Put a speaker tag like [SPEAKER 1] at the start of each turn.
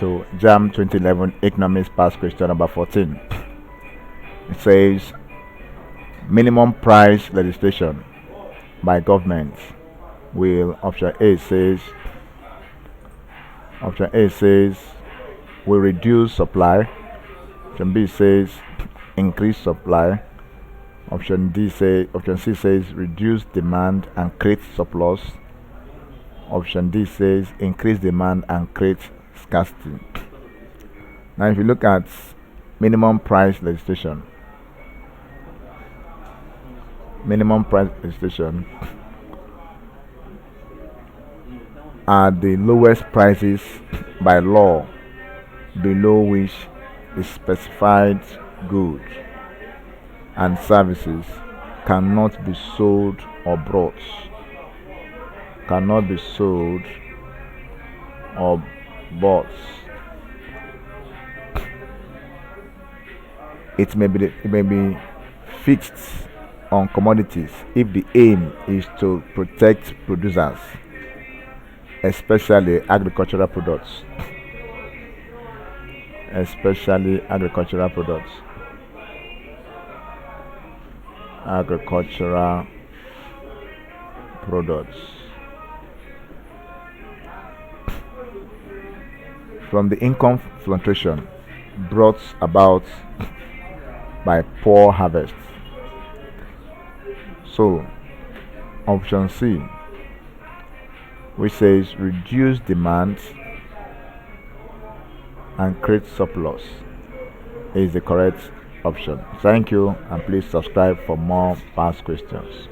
[SPEAKER 1] to Jamb 2011 Economics Past Question number 14. It says minimum price legislation by governments will option A says will reduce supply. Option B says increase supply. Option C says reduce demand and create surplus. Option D says increase demand and create scarcity. Now, if you look at minimum price legislation are the lowest prices by law below which the specified goods and services cannot be sold or bought. It may be fixed on commodities if the aim is to protect producers, especially agricultural products. From the income fluctuation brought about by poor harvest. So, option C, which says reduce demand and create surplus, is the correct option. Thank you, and please subscribe for more past questions.